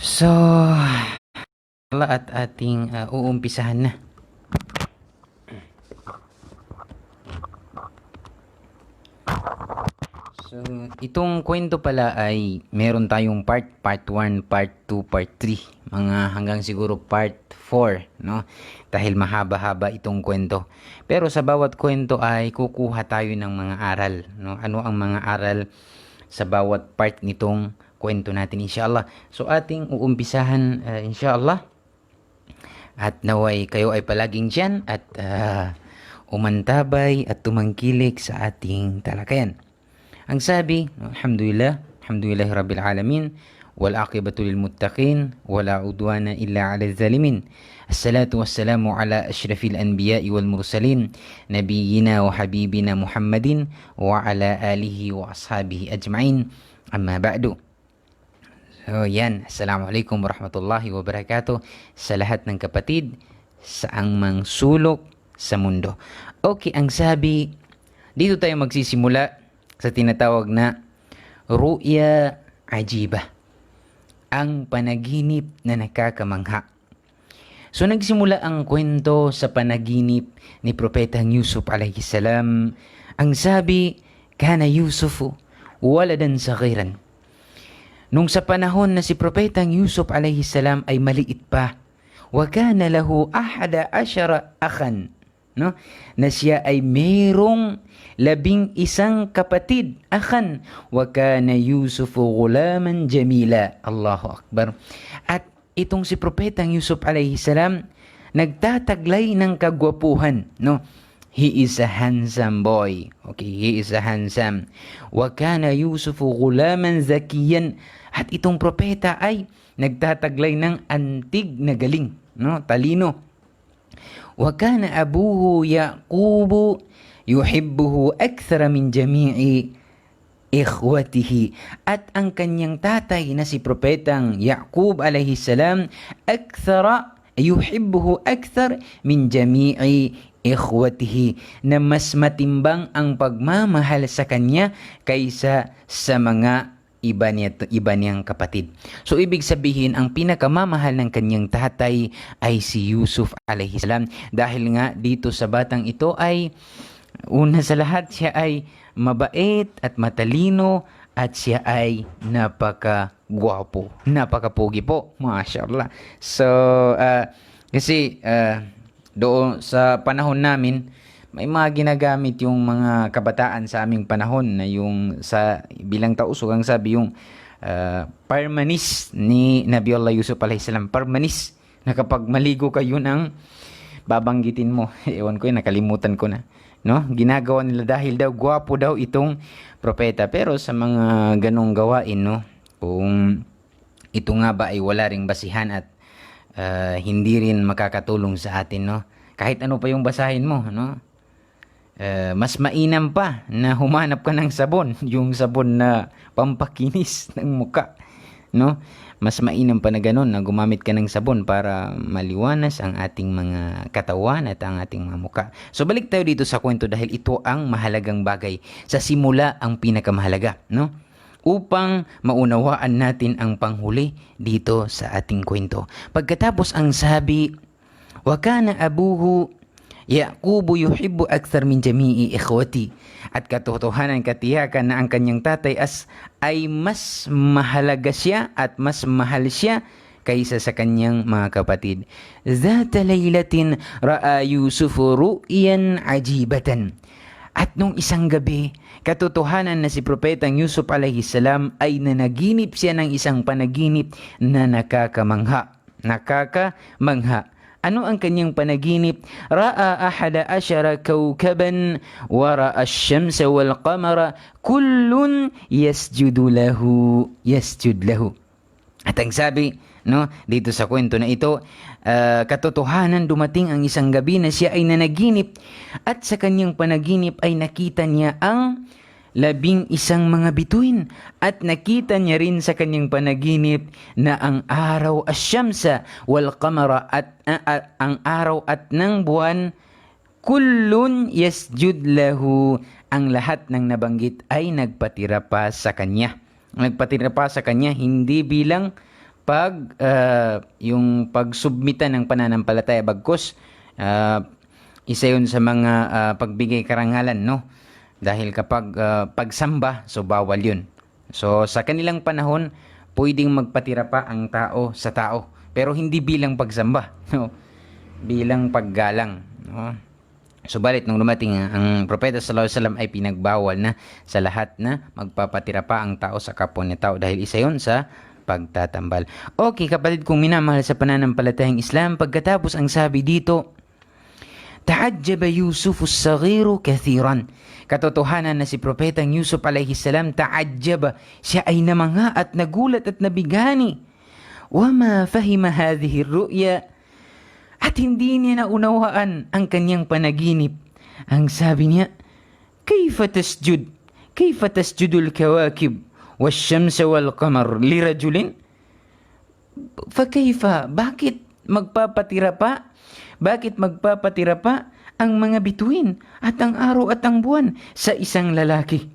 So, wala at ating uumpisahan na. So, itong kwento pala ay meron tayong part 1, part 2, part 3. Mga hanggang siguro part 4, no? Dahil mahaba-haba itong kwento. Pero sa bawat kwento ay kukuha tayo ng mga aral, no? Ano ang mga aral sa bawat part nitong kwento natin, inshallah. So, ating uumpisahan, inshallah. At naway kayo ay palaging dyan at umantabay at tumangkilik sa ating talakayan. Ang sabi, alhamdulillah, alhamdulillahi rabbil alamin, wal aqibatu lil muttaqin, wala udwana illa 'alal zalimin. Assalatu wassalamu ala asyrafil anbiya'i wal mursalin, nabiyyina wa habibina Muhammadin wa ala alihi wa ashabihi ajma'in. Amma ba'du. So yan, assalamualaikum warahmatullahi wabarakatuh sa lahat ng kapatid saang mang sulok sa mundo. Okay, ang sabi, dito tayo magsisimula sa tinatawag na ru'ya ajiba, ang panaginip na nakakamangha. So nagsimula ang kwento sa panaginip ni Propetang Yusuf alayhi salam. Ang sabi, kana Yusufu waladan saghiran. Nung sa panahon na si Propetang Yusuf alayhi salam ay maliit pa, wa kana lahu 11 akhan, no? Na siya ay mayroong 11 kapatid, akhan, wa kana Yusufu gulaman jamila. Allahu Akbar. At itong si Propetang Yusuf alayhi salam nagtataglay ng kagwapuhan, no? He is a handsome boy. Okay, he is a handsome. Wa kana Yusufu gulaman zakiyan. At itong propeta ay nagtataglay ng antig na galing, no? Talino. Wa kana abuhu Yaqubu yuhibbuhu akthara min jami'i ikhwatihi. At ang kanyang tatay na si Propetang Yaqub alayhi salam, akthara yuhibbuhu akthar min jami'i ikhwatihi, na mas matimbang ang pagmamahal sa kanya kaysa sa mga iba niyang kapatid. So ibig sabihin, ang pinakamamahal ng kanyang tatay ay si Yusuf alayhi salam, dahil nga dito sa batang ito ay una sa lahat siya ay mabait at matalino at siya ay napaka-gwapo, napaka-pogi po, mashallah. So kasi doon sa panahon namin may mga ginagamit yung mga kabataan sa aming panahon na yung sa bilang tausog ang sabi yung parmanis ni Nabiullah Yusuf alayhi salam, parmanis, na kapag maligo kayo ng babanggitin mo. Ewan ko, nakalimutan ko na, no? Ginagawa nila dahil daw gwapo daw itong propeta. Pero sa mga ganong gawain, no, kung ito nga ba ay wala ring basihan at hindi rin makakatulong sa atin, no? Kahit ano pa yung basahin mo, no? Mas mainam pa na humanap ka ng sabon, yung sabon na pampakinis ng muka, no? Mas mainam pa na ganun, na gumamit ka ng sabon para maliwanas ang ating mga katawan at ang ating mga muka. So balik tayo dito sa kwento dahil ito ang mahalagang bagay. Sa simula ang pinakamahalaga, no? Upang maunawaan natin ang panghuli dito sa ating kwento. Pagkatapos ang sabi, wa kana abuhu Yaqubu yuhibbu akthar min jami'i ikhwati. At katotohanan, katiyakan na ang kanyang tatay ay mas mahalaga siya at mas mahal siya kaysa sa kanyang mga kapatid. Zata laylatin ra'a Yusufu ru'yan ajibatan. At nung isang gabi, katotohanan na si Propetang Yusuf alayhi salam ay nanaginip siya ng isang panaginip na nakakamangha. Nakakamangha. Ano ang kanyang panaginip? Ra'a 11 kawkaban wa ra'a ash-shamsa wal qamara kullun yasjud lahu. At ang sabi, no, dito sa kwento na ito, katotohanan, dumating ang isang gabi na siya ay nanaginip at sa kanyang panaginip ay nakita niya ang 11 mga bituin, at nakita niya rin sa kanyang panaginip na ang araw, asyamsa wal qamara, at ang araw at ng buwan, kullun yasjud lahu, ang lahat ng nabanggit ay nagpatira pa sa kanya. Nagpatira pa sa kanya hindi bilang yung pagsubmita ng pananampalataya bagkus isa yun sa mga pagbigay karangalan, no? Dahil kapag pagsamba, so bawal yun. So sa kanilang panahon, pwedeng magpatira pa ang tao sa tao, pero hindi bilang pagsamba, no? Bilang paggalang, no? Subalit nung dumating ang propeta sallallahu alaihi wasallam ay pinagbawal na sa lahat na magpapatira pa ang tao sa kapwa niya tao dahil isa yon sa pagtatambal. Okay, kapatid kong minamahal sa pananampalatayang Islam, pagkatapos ang sabi dito, ta'ajjaba Yusuf as-saghiru kathiran. Katotohanan na si Propetang Yusuf alaihi salam, ta'ajjaba, siya ay namangha at nagulat at nabigani. Wama fahima hadhihi ar-ru'ya, at hindi niya naunawaan ang kanyang panaginip. Ang sabi niya, Kayfa tasjud? Kayfa tasjudul kawakib? Wasyamsa wal qamar lirajulin? Fakayfa? Bakit magpapatira pa? Bakit magpapatira pa ang mga bituin at ang araw at ang buwan sa isang lalaki?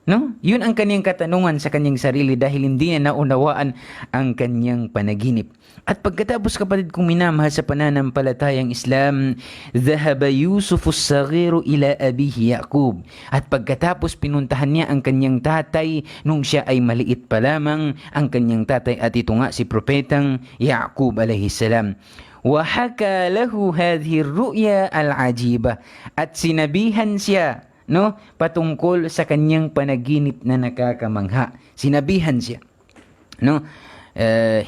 No? Yun ang kanyang katanungan sa kanyang sarili dahil hindi niya naunawaan ang kanyang panaginip. At pagkatapos, kapatid kong minamahal sa pananampalatayang Islam, dhahaba Yusuf as-saghiru ila abihi Yaqub. At pagkatapos pinuntahan niya ang kanyang tatay nung siya ay maliit pa lamang, ang kanyang tatay, at ito nga si Propetang Yaqub alayhi salam. Wahaka lahu hadhihi ar-ru'ya al-ajiba, at sinabihan siya, no, patungkol sa kanyang panaginip na nakakamangha. Sinabihan siya, no,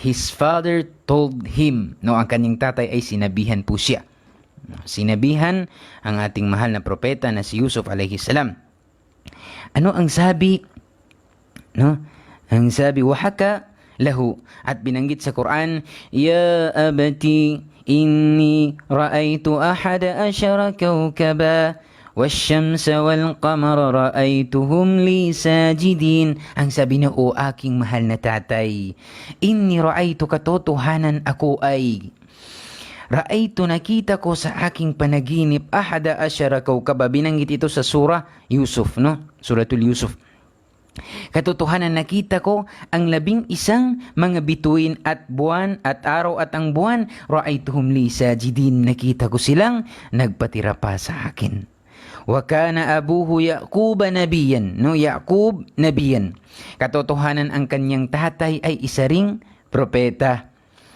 his father told him, no, ang kanyang tatay ay sinabihan po siya. Sinabihan ang ating mahal na propeta na si Yusuf alayhi salam. Ano ang sabi? No, ang sabi, wahaka lahu, at binanggit sa Quran, ya abati inni ra'aytu ahada ashara kawkaba wasyamsa wal qamara ra'aytuhum li sajidin. Ang sabi niya, o aking mahal na tatay, inni ra'aytu, katotohanan ako ay ra'aytu, nakita ko sa aking panaginip, ahada asyara kawkaba. Binanggit ito sa surah Yusuf, no? Suratul Yusuf. Katotohanan, nakita ko ang 11 mga bituin at buwan at araw at ang buwan, ra'aytuhum li sajidin, nakita ko silang nagpatira pa sa akin. Wa kana abuhu Yaqub nabiyan, no, Yaqub nabiyan. Katotohanan ang kanyang tatay ay isa ring propeta.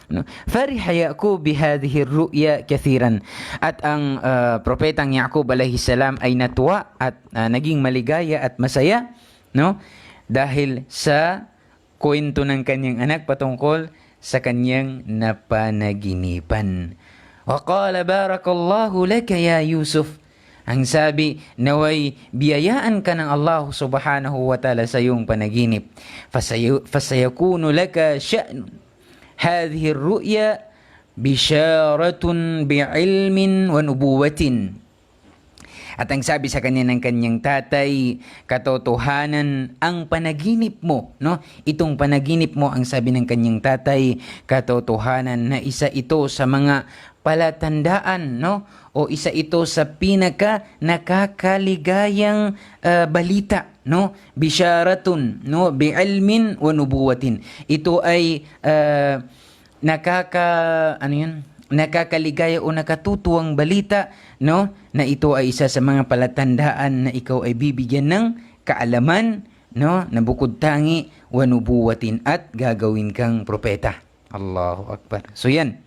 No? Fariha Yaqub bihadhihi ar-ru'ya kathiran. At ang propetang Yaqub alayhi salam ay natuwa at naging maligaya at masaya, no? Dahil sa kwento ng kanyang anak patungkol sa kanyang napanaginipan. Wa qala barakallahu laka ya Yusuf. Ang sabi, naway biyayaan ka ng Allah subhanahu wa ta'ala sa iyong panaginip. Fasayakunu laka sya'nun. Hadhihi ar-ru'ya bisharatun bi'ilmin wa nubuwatin. At ang sabi sa kanya ng kanyang tatay, katotohanan ang panaginip mo, no? Itong panaginip mo, ang sabi ng kanyang tatay, katotohanan na isa ito sa mga palatandaan, no? O isa ito sa pinaka nakakaligayang balita, no? Bisharatun, no? Bi'ilmin wa nubuwatin. Ito ay nakakaligaya o nakatutuwang balita, no, na ito ay isa sa mga palatandaan na ikaw ay bibigyan ng kaalaman, no, na bukod tangi wa nubuwatin, at gagawin kang propeta. Allahu Akbar. So yan.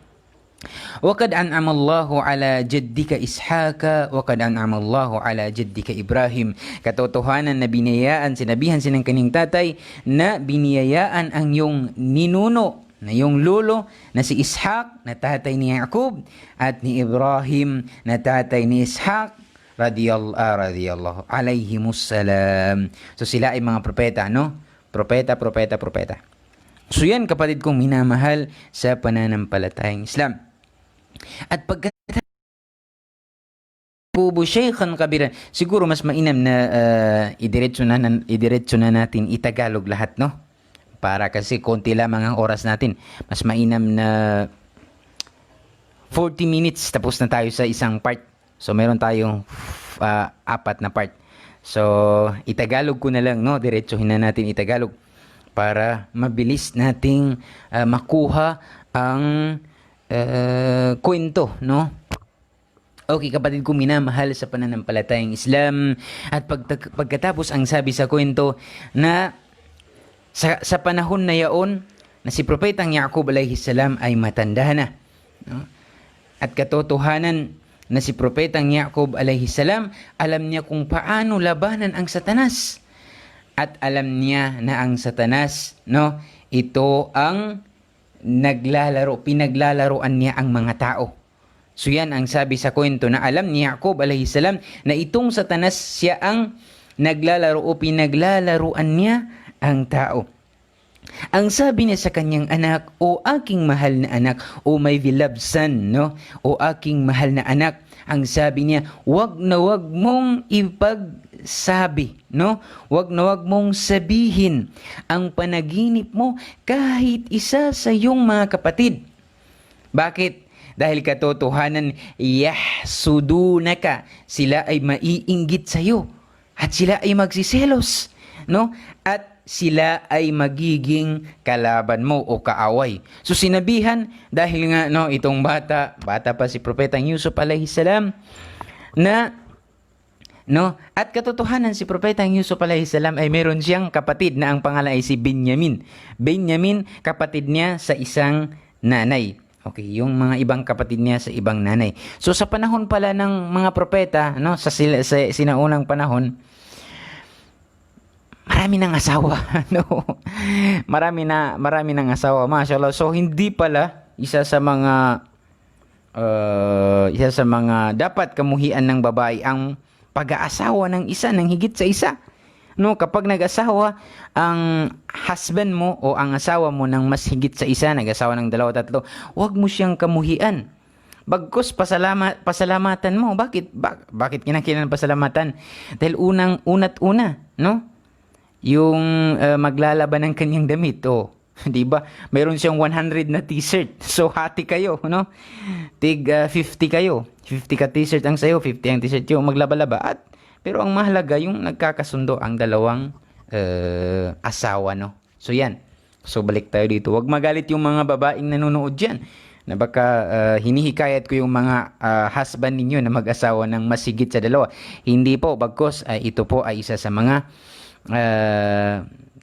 وَقَدْ أَنْعَمَ اللَّهُ عَلَى جَدِّكَ إِسْحَاقَ وَقَدْ أَنْعَمَ اللَّهُ عَلَى جَدِّكَ إِبْرَاهِيم. Katotohanan na biniyayaan, sinabihan sinang kanyang tatay na biniyayaan ang iyong ninuno, na yung lolo na si Ishaq, na tatay ni Yaqub, at ni Ibrahim, na tatay ni Ishaq, radiyallahu alayhimussalam. So sila ay mga propeta, no? Propeta. So yan, kapatid kong minamahal sa pananampalatayang Islam. At pagkatapos Bubu Shaykhan Kabiran, siguro mas mainam na idiretso na natin itagalog lahat, no? Para kasi konti lamang ang oras natin. Mas mainam na 40 minutes tapos na tayo sa isang part. So meron tayong 4 na part. So itagalog ko na lang, no? Diretsuhin na natin itagalog para mabilis nating makuha ang kwento, no? Okay, kapatid ko minamahal sa pananampalatayang Islam, at pagkatapos ang sabi sa kwento na sa panahon na yaon na si Propetang Yaqub alayhi salam ay matanda na, no? At katotohanan na si Propetang Yaqub alayhi salam, alam niya kung paano labanan ang Satanas. At alam niya na ang Satanas, no, ito ang pinaglalaroan niya ang mga tao. So yan ang sabi sa kwento, na alam ni Yaqub alayhi salam na itong Satanas, siya ang naglalaro o pinaglalaroan niya ang tao. Ang sabi niya sa kanyang anak, "O aking mahal na anak," o my beloved son, no? "O aking mahal na anak," ang sabi niya, wag na wag mong ipagsabi, no? Wag na wag mong sabihin ang panaginip mo kahit isa sa iyong mga kapatid. Bakit? Dahil katotohanan, yahsudunaka, sila ay maiinggit sa iyo at sila ay magsiselos, no? At sila ay magiging kalaban mo o kaaway. So sinabihan, dahil nga, no, itong bata pa si Propetang Yusuf alayhi salam, na, no, at katotohanan si Propetang Yusuf alayhi salam ay meron siyang kapatid na ang pangalan ay si Binyamin. Binyamin, kapatid niya sa isang nanay. Okay, yung mga ibang kapatid niya sa ibang nanay. So sa panahon pala ng mga propeta, no, sa sinaunang panahon, marami ng asawa, no. Marami ng asawa, mashallah. So hindi pala isa sa mga dapat kamuhian ng babae ang pag-aasawa ng isa ng higit sa isa. No, kapag nag-asawa ang husband mo o ang asawa mo ng mas higit sa isa, nag-asawa ng 2, 3, huwag mo siyang kamuhian. Bagkus pasalamatan mo. Bakit kinakailangan pasalamatan? Dahil una't una, no? Yung maglalaban ng kanyang damit, oh. 'Di ba? Mayroon siyang 100 na t-shirt. So hati kayo, no? Tig 50 kayo. 50 ka t-shirt ang sayo, 50 ang t-shirt yung maglaba-laba. Pero ang mahalaga yung nagkakasundo ang dalawang asawa, no? So yan. So balik tayo dito. Huwag magalit yung mga babaeng nanonood diyan na baka hinihikayat ko yung mga husband ninyo na mag-asawa ng mas higit sa 2. Hindi po, bagkus ito po ay isa sa mga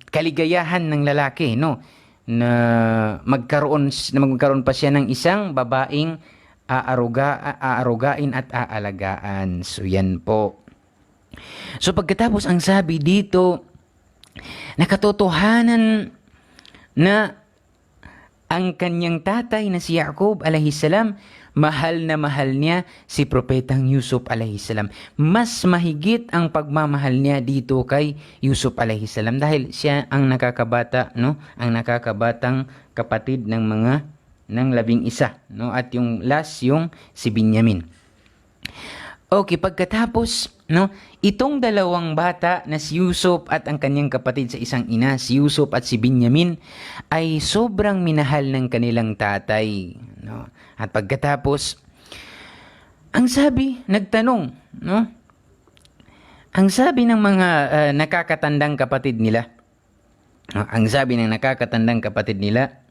kaligayahan ng lalaki, no, na magkaroon pa siya ng isang babaeng aarugain at aalagaan. So yan po. So pagkatapos ang sabi dito, nakatotohanan na ang kanyang tatay na si Yaqub alayhi salam, mahal na mahal niya si Propetang Yusuf alayhi salam. Mas mahigit ang pagmamahal niya dito kay Yusuf alayhi salam dahil siya ang nakakabata, no? Ang nakakabatang kapatid ng 11, no? At yung last yung si Binyamin. Okay, pagkatapos, no, itong dalawang bata na si Yusuf at ang kanyang kapatid sa isang ina, si Yusuf at si Binyamin, ay sobrang minahal ng kanilang tatay, no? At pagkatapos, ang sabi, nagtanong, no? Ang sabi ng mga nakakatandang kapatid nila, no? Ang sabi ng nakakatandang kapatid nila,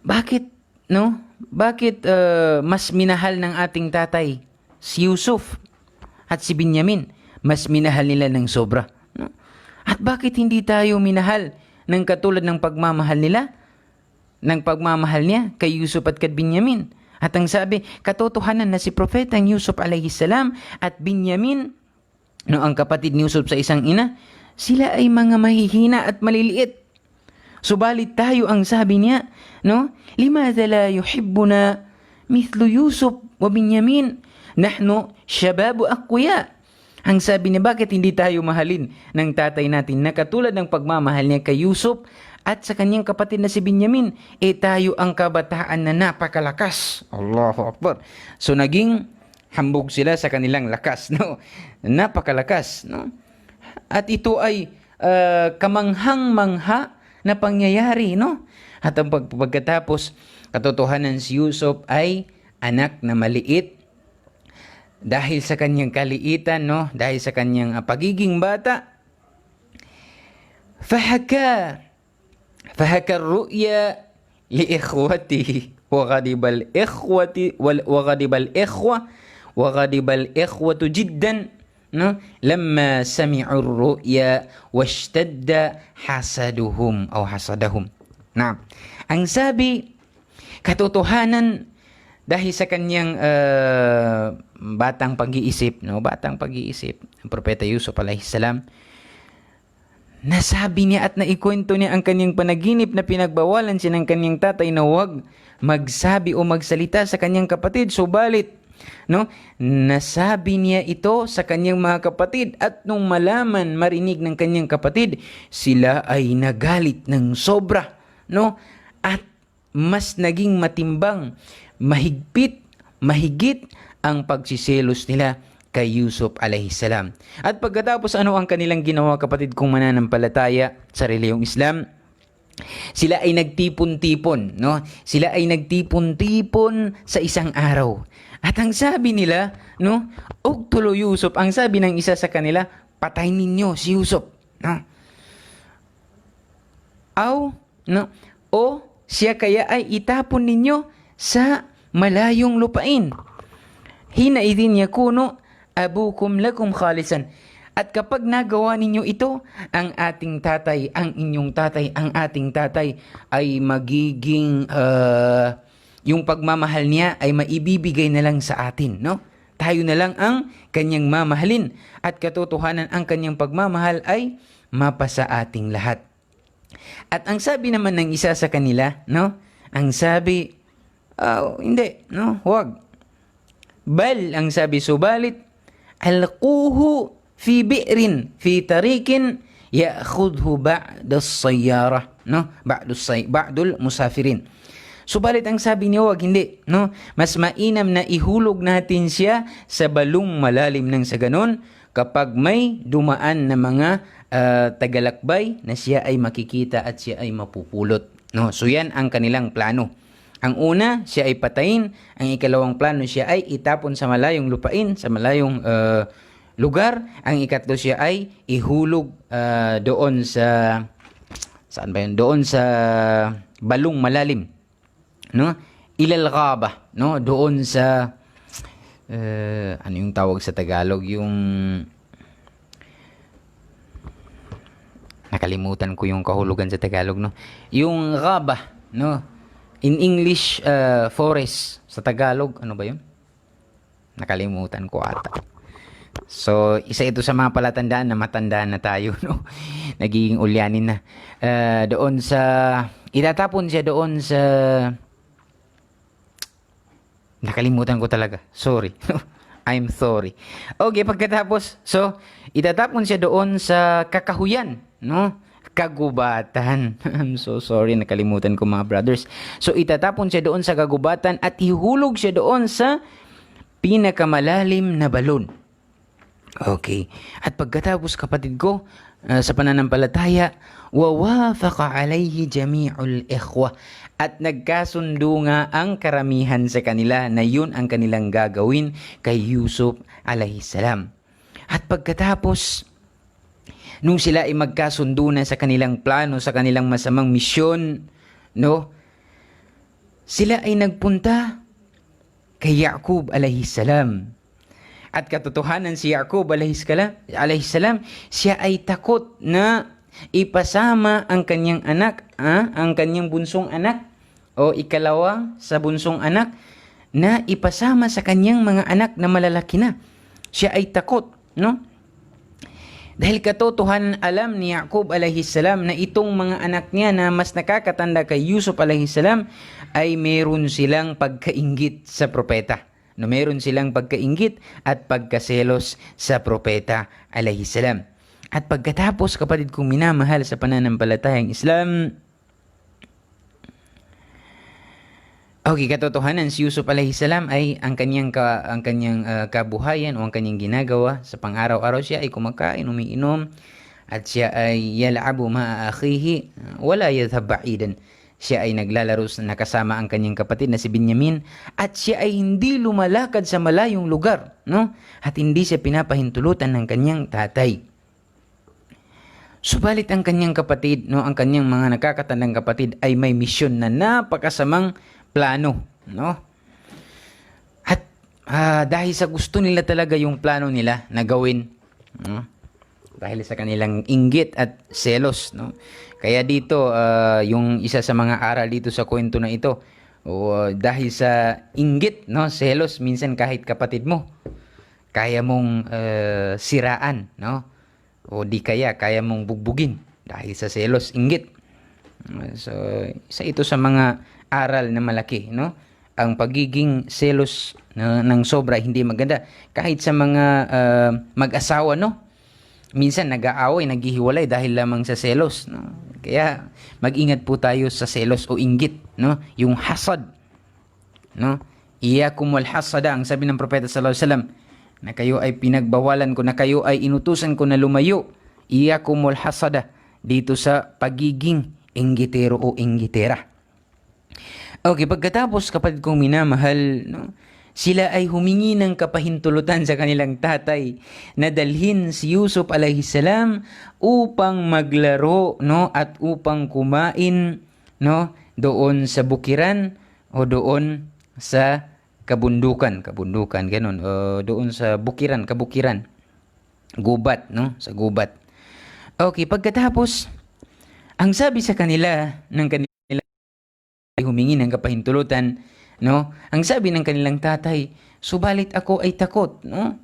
bakit, no? Bakit mas minahal ng ating tatay si Yusuf at si Binyamin? Mas minahal nila ng sobra, no? At bakit hindi tayo minahal ng katulad ng pagmamahal nila? Ng pagmamahal niya kay Yusuf at kay Binyamin? At ang sabi, katotohanan na si Propetang Yusuf alayhi salam at Binyamin, no, ang kapatid ni Yusuf sa isang ina, sila ay mga mahihina at maliliit. Subalit tayo, ang sabi niya, no, limadha la yuhibbuna mithlu Yusuf wa Binyamin, nahnu shababu aqwiya. Ang sabi niya, bakit hindi tayo mahalin ng tatay natin na katulad ng pagmamahal niya kay Yusuf at sa kanyang kapatid na si Binyamin? Tayo ang kabataan na napakalakas. Allahu Akbar. So naging hambog sila sa kanilang lakas, no? Napakalakas, no? At ito ay kamanghang-mangha na pangyayari, no? At ang pagkatapos, katotohanan si Yusuf ay anak na maliit dahil sa kanyang kaliitan, no? Dahil sa kanyang pagiging bata, فحكى فحكى الرؤيا لإخوته وغضب الإخوة وغضب الإخوة جدا لما سمعوا الرؤيا واشتد حسدهم. Nah, ang sabi, katotohanan dahil sa kanyang batang pag-iisip, ang Propeta Yusuf alayhis salam, nasabi niya at naikwento niya ang kanyang panaginip na pinagbawalan siya ng kanyang tatay na huwag magsabi o magsalita sa kanyang kapatid. Subalit, nasabi niya ito sa kanyang mga kapatid at nung marinig ng kanyang kapatid, sila ay nagalit ng sobra, at mas naging matimbang, mahigit ang pagsiselos nila kay Yusuf alayhis salam. At pagkatapos ano ang kanilang ginawa, kapatid kong mananampalataya sa relihiyong Islam? Sila ay nagtipon-tipon, Sila ay nagtipon-tipon sa isang araw. At ang sabi nila, Uqtulu Yusuf, ang sabi ng isa sa kanila, patayin ninyo si Yusuf. O siya kaya ay itapon ninyo sa malayong lupain. Hinaidhin yakuno abukum lakum khalisan. At kapag nagawa ninyo ito, ang ating tatay, ang inyong tatay, ang ating tatay ay magiging, yung pagmamahal niya ay maibibigay na lang sa atin, Tayo na lang ang kanyang mamahalin. At katotohanan, ang kanyang pagmamahal ay mapasa ating lahat. At ang sabi naman ng isa sa kanila, ang sabi, hindi, huwag. Bal, ang sabi, subalit, alquhu fi bi'rin fi tarikin ya'khudhu ba'da as-sayyara, ba'dul musafirin. Subalit ang sabi niya, wag, hindi, mas mainam na ihulog natin siya sa balong malalim ng sa ganon kapag may dumaan na mga tagalakbay na siya ay makikita at siya ay mapupulot. So yan ang kanilang plano. Ang una, siya ay patayin. Ang ikalawang plano, siya ay itapon sa malayong lupain, sa malayong lugar. Ang ikatlo, siya ay ihulog doon sa, saan ba yun? Doon sa balong malalim. Ilal ghaba, doon sa, ano yung tawag sa Tagalog? Yung, nakalimutan ko yung kahulugan sa Tagalog, Yung ghaba, in English, forest. Sa Tagalog, ano ba yun? Nakalimutan ko ata. So, isa ito sa mga palatandaan na matandaan na tayo, Nagiging ulyanin na. Doon sa, itatapon siya doon sa, nakalimutan ko talaga. Sorry. I'm sorry. Okay, pagkatapos, so, itatapon siya doon sa kakahuyan, Kagubatan. I'm so sorry, nakalimutan ko mga brothers. So, itatapon siya doon sa kagubatan at ihulog siya doon sa pinakamalalim na balon. Okay. At pagkatapos, kapatid ko, sa pananampalataya, wawafaqa alayhi jami'ul ikhwa. At nagkasundo nga ang karamihan sa kanila na yun ang kanilang gagawin kay Yusuf alayhis salam. At pagkatapos, nung sila ay magkasundo na sa kanilang plano, sa kanilang masamang misyon, sila ay nagpunta kay Yaqub alayhis salam. At katotohanan, si Yaqub alayhis salam, siya ay takot na ipasama ang kanyang anak, ang kanyang bunsong anak, o ikalawa sa bunsong anak, na ipasama sa kanyang mga anak na malalaki na. Siya ay takot, Dahil katotohanan, alam ni Yaqub alayhis salam na itong mga anak niya na mas nakakatanda kay Yusuf alayhis salam ay meron silang pagkainggit sa propeta. Meron silang pagkainggit at pagkaselos sa propeta alayhis salam. At pagkatapos, kapatid kong minamahal sa pananampalatayang Islam, okay, katotohanan, si Yusuf alayhis salam ay ang kanyang kabuhayan o ang kanyang ginagawa sa pang-araw-araw, siya ay kumakain, umiinom, at siya ay yal'abu ma'a akhihi wala yadhhab ba'idan. Siya ay naglalaro na kasama ang kanyang kapatid na si Benyamin, at siya ay hindi lumalakad sa malayong lugar, At hindi siya pinapahintulutan ng kanyang tatay. Subalit ang kanyang kapatid, no, ang kanyang mga nakakatandang kapatid ay may misyon na napakasamang plano, no? At dahil sa gusto nila talaga yung plano nila na gawin, no? Dahil sa kanilang inggit at selos, no? Kaya dito yung isa sa mga aral dito sa kwento na ito, dahil sa inggit, no, selos, minsan kahit kapatid mo kaya mong siraan, no? O di kaya mong bugbugin dahil sa selos, inggit. So, isa ito sa mga aral na malaki, no? Ang pagiging selos ng sobra hindi maganda. Kahit sa mga mag-asawa, no? Minsan nag-aaway, naghihiwalay dahil lamang sa selos, no? Kaya mag-ingat po tayo sa selos o inggit, no? Yung hasad, no? Iyakum wal hasada, ang sabi ng propeta sallallahu alaihi wasallam, na kayo ay pinagbawalan ko, na kayo ay inutusan ko na lumayo. Iyakum wal hasada, dito sa pagiging inggitero o inggitera. Okay, pagkatapos kapatid kong minamahal, no, sila ay humingi ng kapahintulutan sa kanilang tatay na dalhin si Yusuf alayhi salam upang maglaro, no, at upang kumain, no, doon sa bukiran o doon sa kabundukan, ganun, doon sa kabukiran, gubat, no, sa gubat. Okay, pagkatapos, ang sabi sa kanila ng kanila ay humingi ng kapahintulutan, no, ang sabi ng kanilang tatay, subalit ako ay takot, no,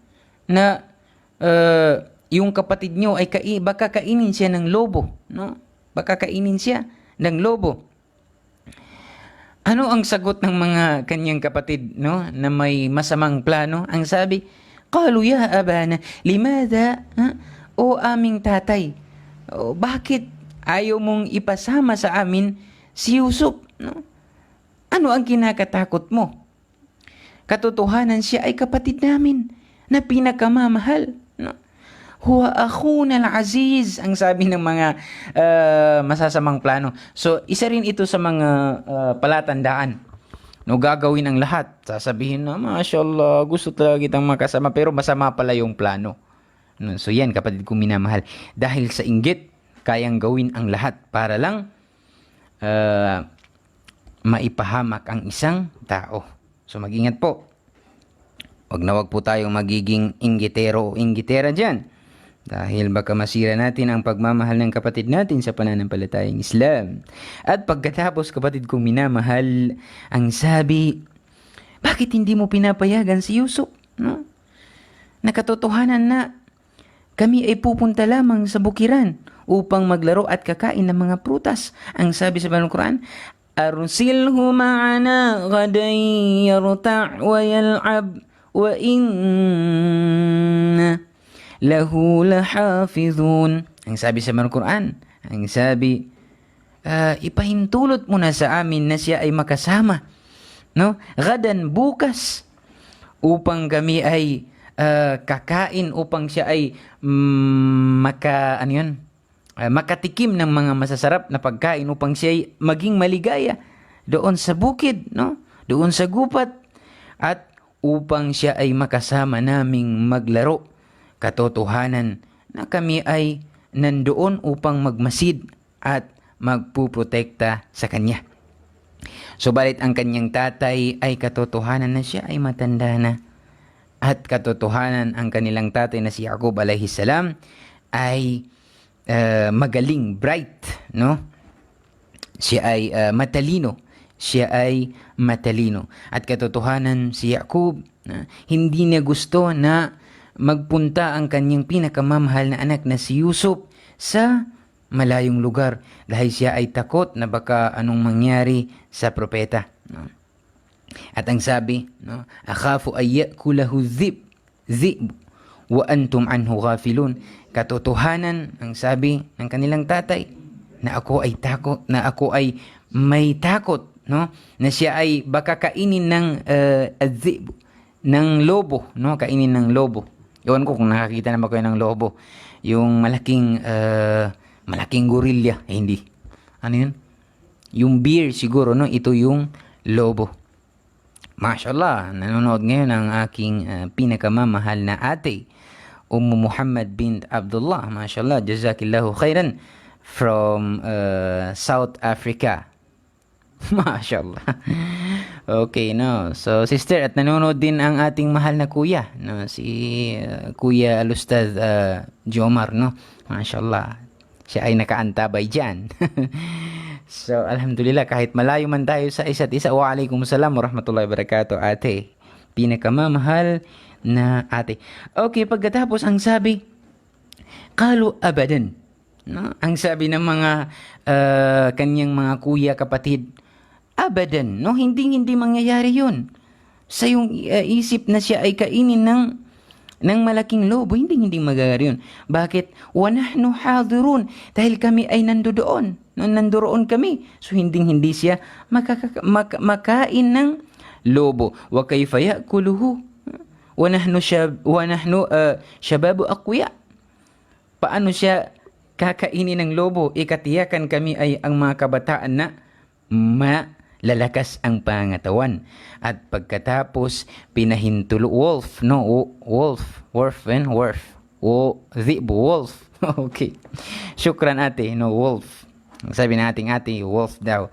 na yung kapatid nyo ay baka kainin siya ng lobo, no, baka kainin siya ng lobo. Ano ang sagot ng mga kanyang kapatid, no, na may masamang plano? Ang sabi, qalu ya abana, limada, o aming tatay, bakit ayaw mong ipasama sa amin si Yusuf, no? Ano ang kinakatakot mo? Katotohanan siya ay kapatid namin na pinakamamahal, no? Huwa akhuna al-aziz, ang sabi ng mga masasamang plano. So, isa rin ito sa mga palatandaan. No, gagawin ang lahat. Sasabihin na, mashallah, gusto talaga kitang makasama, pero masama pala yung plano. No, so, yan, kapatid kong minamahal. Dahil sa inggit, kayang gawin ang lahat para lang maipahamak ang isang tao. So, mag-ingat po. Wag po tayong magiging inggitero o inggitera dyan. Dahil baka masira natin ang pagmamahal ng kapatid natin sa pananampalatayang Islam. At pagkatapos, kapatid kong minamahal, ang sabi, bakit hindi mo pinapayagan si Yusuf? No? Nakatotohanan na kami ay pupunta lamang sa bukiran upang maglaro at kakain ng mga prutas. Ang sabi sa Banal Quran, arsilhu ma'ana gadan yarta' wa yal'ab wa inna lahu lahafizun. Ang sabi sa Quran, ang sabi, ipahintulot mo na sa amin na siya ay makasama, no? Gadan, bukas, upang kami ay kakain, upang siya ay makatikim ng mga masasarap na pagkain, upang siya ay maging maligaya doon sa bukid, no? Doon sa gubat, at upang siya ay makasama naming maglaro. Katotohanan na kami ay nandoon upang magmasid at magpuprotekta sa kanya. Subalit ang kanyang tatay ay katotohanan na siya ay matanda na. At katotohanan ang kanilang tatay na si Yaqub alayhi salam ay magaling, bright, no? Siya ay matalino. At katotohanan si Yaqub, hindi niya gusto na magpunta ang kanyang pinakamamahal na anak na si Yusuf sa malayong lugar dahil siya ay takot na baka anong mangyari sa propeta, no? At ang sabi, no, akhafu ay yakulahu dhib wa antum anhu ghafilun. Katotohanan, ang sabi ng kanilang tatay, na ako ay may takot, no, na siya ay baka kainin ng adhib, ng lobo, no, kainin ng lobo. Ewan ko kung nakakita na ba kayo ng lobo. Yung malaking gorilla. Hindi. Ano yun? Yung bear siguro, no? Ito yung lobo. Mashallah, nanonood ngayon ang aking pinakamamahal na ate Muhammad bin Abdullah, mashallah, jazakillahu khairan, from South Africa. Mashallah. Okay, no. So, sister, at nanonood din ang ating mahal na kuya, no? Si Kuya Alustad Jomar, no? Mashallah. Siya ay nakaantabay dyan. So, alhamdulillah, kahit malayo man tayo sa isa't isa, waalaikumsalam warahmatullahi wabarakatuh, ate. Pinakamamahal na ate. Okay, pagkatapos ang sabi, qalu abadan. No? Ang sabi ng mga kanyang mga kuya, kapatid, abadan, no? Hindi mangyayari yun. Sa yung isip na siya ay kainin ng malaking lobo, hindi magagari yun. Bakit? Wa nahnu hadirun, dahil kami ay nandoon. Nandoon kami. So hindi siya makain ng lobo. Wa kayfa yakuluhu wa nahnu shababu aqwiya. Paano siya kakainin ng lobo? Ikatiyakan kami ay ang mga kabataan na malalakas ang pangatawan. At pagkatapos pinahintulo wolf, no? Wolf. Dhibu, wolf. Okay. Syukran ate, no? Wolf. Sabi nating ate, wolf daw.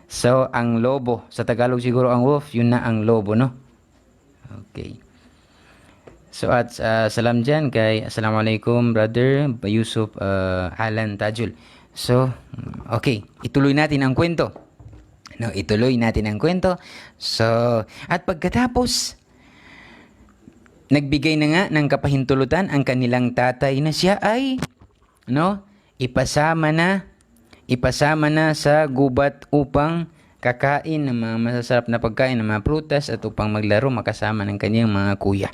So, ang lobo, sa Tagalog siguro ang wolf, yun na ang lobo, no? Okay. So, at salam dyan kay, assalamualaikum, brother Yusuf Alan Tajul. So, okay, ituloy natin ang kwento. No, ituloy natin ang kwento. So, at pagkatapos, nagbigay na nga ng kapahintulutan ang kanilang tatay na siya ay, no, ipasama na sa gubat upang kakain ng mga masasarap na pagkain, ng mga prutas, at upang maglaro makasama ng kanyang mga kuya.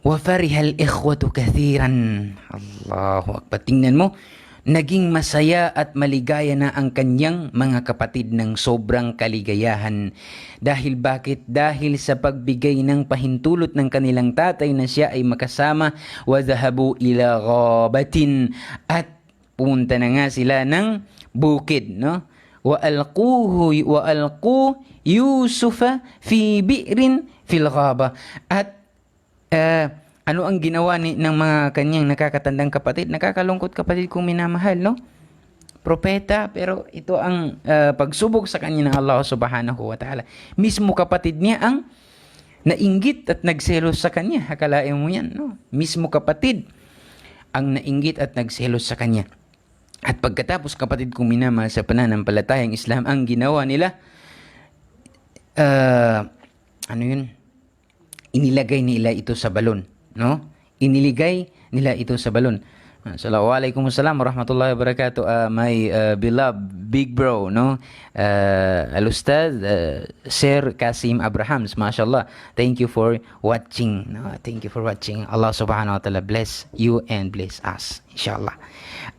Wa farihal ikhwatu kathiran. Allahu Akbar. Tingnan mo, naging masaya at maligaya na ang kanyang mga kapatid ng sobrang kaligayahan. Dahil bakit? Dahil sa pagbigay ng pahintulot ng kanilang tatay na siya ay makasama. Wa dhahabu ila ghabatin, at pumunta na nga sila ng bukid, no? Wa alqu Yusufa fi bi'rin fil ghaba. At ano ang ginawa ng mga kanyang nakakatandang kapatid? Nakakalungkot, kapatid kong minamahal, no? Propeta, pero ito ang pagsubok sa kanya ng Allah subhanahu wa ta'ala. Mismo kapatid niya ang nainggit at nagselos sa kanya. Akalain mo yan, no? Mismo kapatid ang nainggit at nagselos sa kanya. At pagkatapos, kapatid kong minamahal sa pananampalatayang Islam, ang ginawa nila, inilagay nila ito sa balon, no? Iniligay nila ito sa balon. Assalamualaikum warahmatullahi wabarakatuh. My beloved big bro, no? Al-Ustad Sir Kasim Abrahams, mashallah. Thank you for watching. No? Thank you for watching. Allah subhanahu wa ta'ala bless you and bless us, inshallah.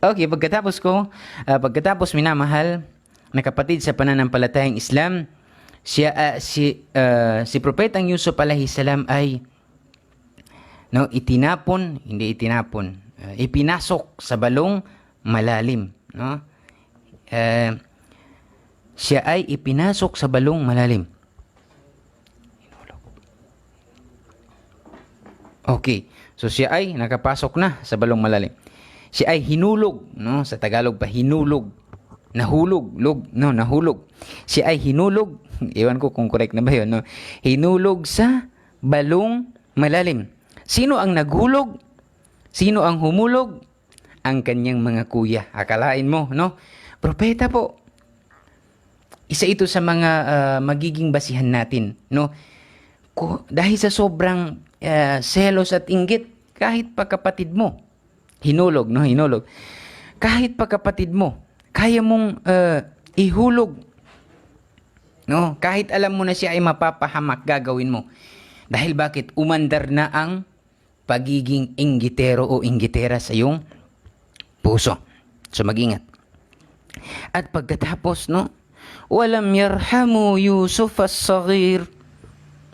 Okay, pagkatapos minamahal na kapatid sa pananampalatayang Islam, si Propetang Yusuf alaihi salam ay ipinasok sa balong malalim, no? Siya ay ipinasok sa balong malalim. Okay, so siya ay nakapasok na sa balong malalim. Siya ay hinulog, no? Sa Tagalog pa hinulog. Nahulog. Siya ay hinulog. Iwan ko kung correct na ba yun, no? Hinulog sa balong malalim. Sino ang naghulog? Sino ang humulog? Ang kanyang mga kuya. Akalain mo, no? Propeta po. Isa ito sa mga magiging basihan natin, no? Dahil sa sobrang selos at inggit, kahit pa kapatid mo, hinulog. Kahit pa kapatid mo, kaya mong ihulog, no? Kahit alam mo na siya ay mapapahamak, gagawin mo. Dahil bakit? Umandar na ang pagiging inggitero o inggitera sa iyong puso. So mag-ingat. At pagkatapos, no? Walam yarhamu Yusuf as-saghir.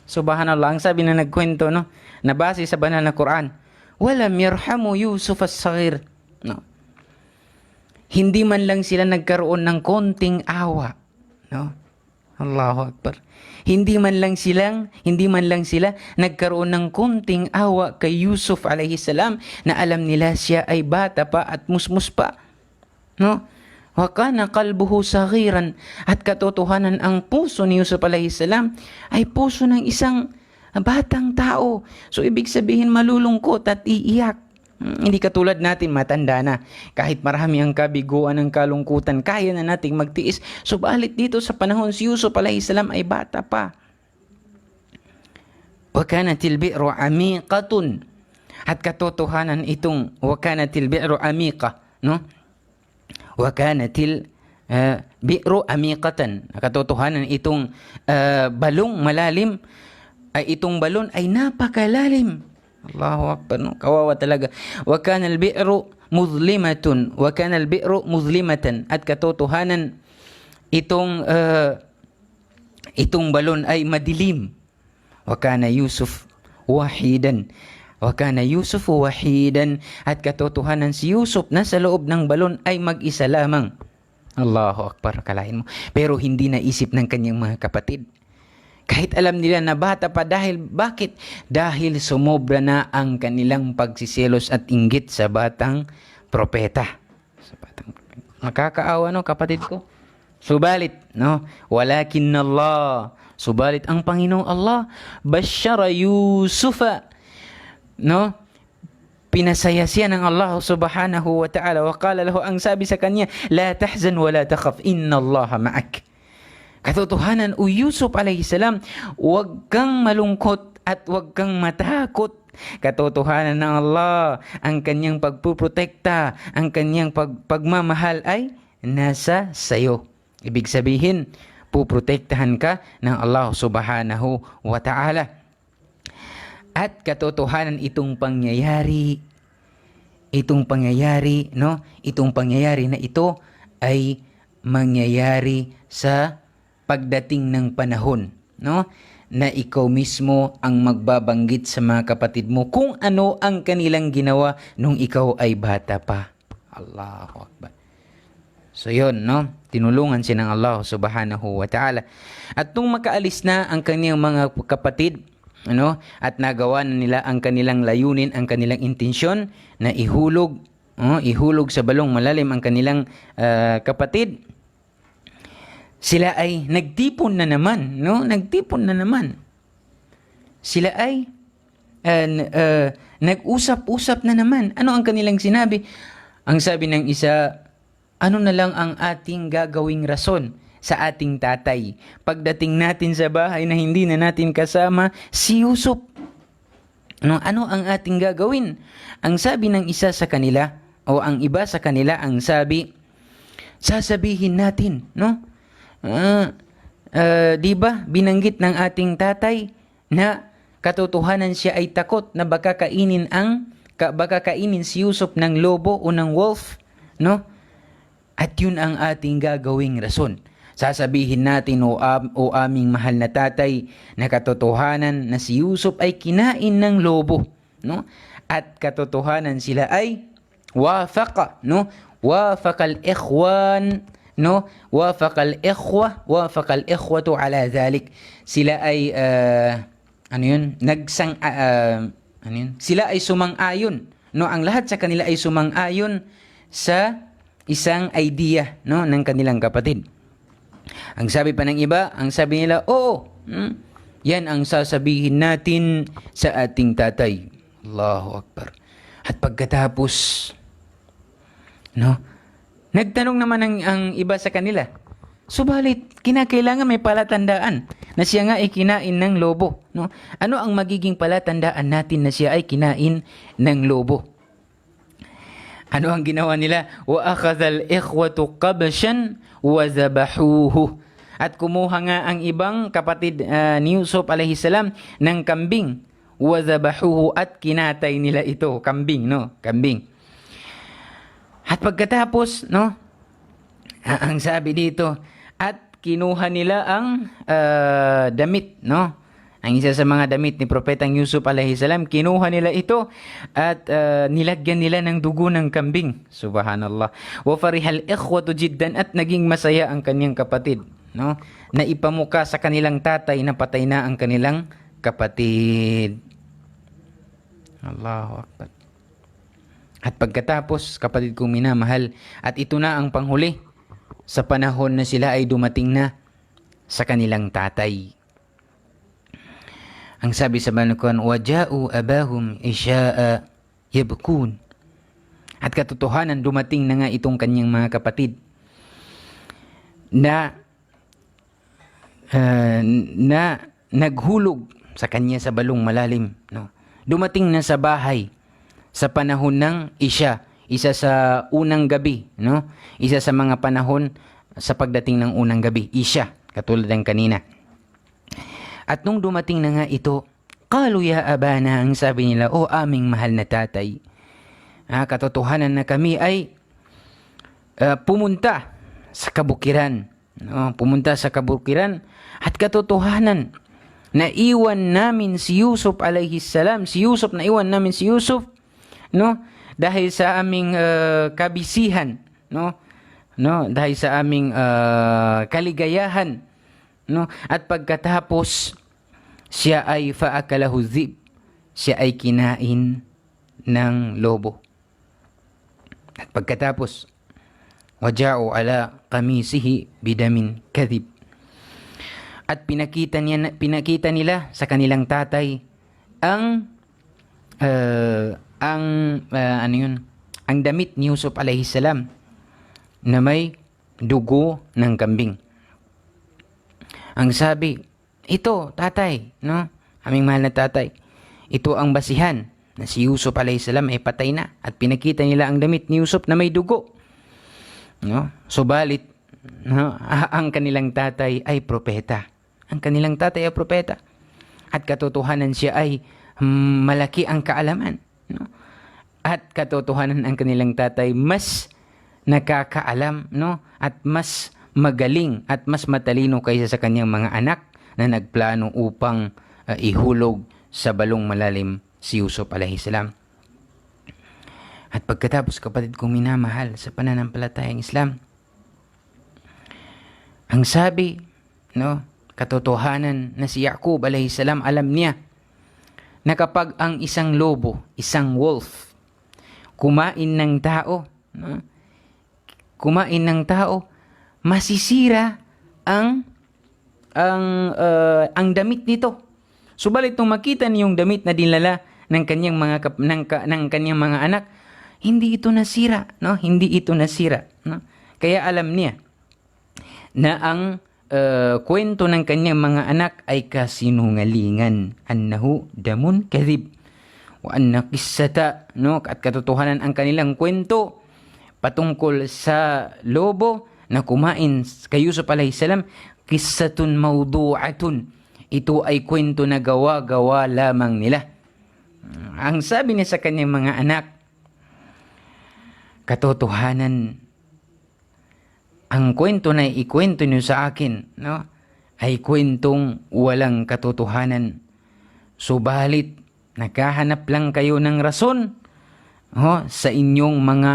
Subhanallah, ang sabi na nagkwento, no? Nabase sa banal na Quran. Walam yarhamu Yusuf as-saghir. No? Hindi man lang sila nagkaroon ng konting awa, no? Allahu Akbar. Hindi man lang sila nagkaroon ng kunting awa kay Yusuf alayhi salam na alam nila siya ay bata pa at musmus pa. No? Wa kana qalbuhu saghiran, at katotohanan ang puso ni Yusuf alayhi salam ay puso ng isang batang tao. So ibig sabihin malulungkot at iiyak. Hindi katulad natin matanda na. Kahit marami ang kabiguan ng kalungkutan, kaya na nating magtiis. Subalit dito sa panahon si Yusuf alayhi salam ay bata pa. Wa kanatil bi'ru amiqatun. At katotohanan itong wa kanatil bi'ru amiqa, no? Wa kanatil bi'ru amiqatan. Katotohanan itong balong malalim, ay itong balon ay napakalalim. Allahu Akbar, no? Kawawa talaga. Wa kana al-bi'ru muzlimatun, wa kana al-bi'ru muzlimatan. At katotohanan itong balon ay madilim. Wa kana Yusuf wahidan. Wa kana Yusuf wahidan. At katotohanan si Yusuf nasa loob ng balon ay mag-isa lamang. Allahu Akbar, kalahin mo. Pero hindi naisip ng kanyang mga kapatid. Kahit alam nila na bata pa, bakit? Dahil sumobra na ang kanilang pagsiselos at inggit sa batang propeta. Makakaawa, no, kapatid ko? Subalit, no? Walakin Allah. Subalit ang Panginoong Allah, Bashara Yusufa, no? Pinasaya siya ng Allah subhanahu wa ta'ala. Wa qala lahu, ang sabi sa kanya, la tahzan wa la takhaf, inna Allah ma'ak. Katotohanan, o Yusuf alayhi salam, huwag kang malungkot at huwag kang matakot. Katotohanan ng Allah, ang kanyang pagpuprotekta, ang kanyang pagmamahal ay nasa sayo. Ibig sabihin, puprotektahan ka ng Allah subhanahu wa ta'ala. At katotohanan itong pangyayari, no? Itong pangyayari na ito ay mangyayari sa pagdating ng panahon, no? Na ikaw mismo ang magbabanggit sa mga kapatid mo kung ano ang kanilang ginawa nung ikaw ay bata pa. Allahu Akbar. So yun, no? Tinulungan siya ng Allah subhanahu wa ta'ala. At nung makaalis na ang kanyang mga kapatid, ano, at nagawa na nila ang kanilang layunin, ang kanilang intensyon na ihulog sa balong malalim ang kanilang kapatid, sila ay nagtipon na naman, no? Nagtipon na naman. Sila ay nag-usap-usap na naman. Ano ang kanilang sinabi? Ang sabi ng isa, ano na lang ang ating gagawing rason sa ating tatay pagdating natin sa bahay na hindi na natin kasama si Yusuf? Ano ang ating gagawin? Ang sabi ng isa sa kanila, o ang iba sa kanila, ang sabi, sasabihin natin, no? Di ba binanggit ng ating tatay na katotohanan siya ay takot na baka kainin si Yusuf ng lobo o ng wolf, no? At yun ang ating gagawing rason. Sasabihin natin, o aming mahal na tatay, na katotohanan na si Yusuf ay kinain ng lobo, no? At katotohanan sila ay wafaqa, no? Wafaqal ikhwan, no? Wafaqal ikhwatu ala dhalik. Sila ay sila ay sumang-ayon, no? Ang lahat sa kanila ay sumang-ayon sa isang idea, no, ng kanilang kapatid. Ang sabi pa ng iba, ang sabi nila, oo, yan ang sasabihin natin sa ating tatay. Allahu Akbar. At pagkatapos, no, nagtanong naman ang iba sa kanila, subalit kinakailangan may palatandaan na siya nga ay kinain ng lobo, no? Ano ang magiging palatandaan natin na siya ay kinain ng lobo? Ano ang ginawa nila? Wa akhadhal ikhwatu qabshan wa zabahuhu. At kumuha nga ang ibang kapatid ni Yusuf alayhi salam ng kambing, wa zabahuhu, at kinatay nila ito, kambing, no? Kambing. At pagkatapos, no, ang sabi dito, at kinuha nila ang damit, no? Ang isa sa mga damit ni Propetang Yusuf alayhi salam, kinuha nila ito at nilagyan nila ng dugo ng kambing. Subhanallah. Wa farihal ikhwatu jiddan, at naging masaya ang kanyang kapatid. no, na ipamuka sa kanilang tatay na patay na ang kanilang kapatid. Allahu Akbar. At pagkatapos, kapatid kong minamahal, at ito na ang panghuli sa panahon na sila ay dumating na sa kanilang tatay. Ang sabi sa Banukuan, waja'u abahum isya'a yabkun. At katotohanan, dumating na nga itong kanyang mga kapatid na naghulog sa kanya sa balong malalim. No? Dumating na sa bahay sa panahon ng Isya, isa sa unang gabi, no? Isa sa mga panahon sa pagdating ng unang gabi, Isya, katulad ng kanina. At nung dumating na nga ito, qalu ya abana, ang sabi nila, o aming mahal na tatay, katotohanan na kami ay pumunta sa kabukiran, no? Pumunta sa kabukiran, at katotohanan na iwan namin si Yusuf alayhi salam, na iwan namin si Yusuf, no, dahil sa aming kabisihan, no, dahil sa aming kaligayahan, no, at pagkatapos siya ay faakalahu dhib, siya ay kinain ng lobo. At pagkatapos waja'u ala qamisihi bidamin kadhib, at pinakita nila sa kanilang tatay ang ang damit ni Yusuf alayhi salam na may dugo ng kambing. Ang sabi, ito tatay, no, aming mahal na tatay, ito ang basihan na si Yusuf alayhi salam ay patay na, at pinakita nila ang damit ni Yusuf na may dugo, no. Subalit, no, ang kanilang tatay ay propeta. Ang kanilang tatay ay propeta, at katotohanan siya ay malaki ang kaalaman, no? At katotohanan ang kanilang tatay mas nakakaalam, no? At mas magaling at mas matalino kaysa sa kanyang mga anak na nagplano upang ihulog sa balong malalim si Yusuf alayhi salam. At pagkatapos, kapatid kong minamahal sa pananampalatayang Islam, ang sabi, no, katotohanan na si Yaqub alayhi salam, alam niya na kapag ang isang lobo, isang wolf, kumain ng tao, no? Masisira ang damit nito. Subalit nung makita niya yung damit na dinala ng kanyang mga anak, hindi ito nasira, no? Hindi ito nasira, no? Kaya alam niya na ang kwento ng kanyang mga anak ay kasinungalingan, annahu damun kadhib, wa anna qissata, no, at katotohanan ang kanilang kwento patungkol sa lobo na kumain kay Yusuf alayhi salam, qissatun mawdu'atun, ito ay kwento na gawa-gawa lamang nila. Ang sabi niya sa kanyang mga anak, katotohanan, ang kwento na ikwento niyo sa akin, no, ay kwentong walang katotohanan. Subalit naghahanap lang kayo ng rason, sa inyong mga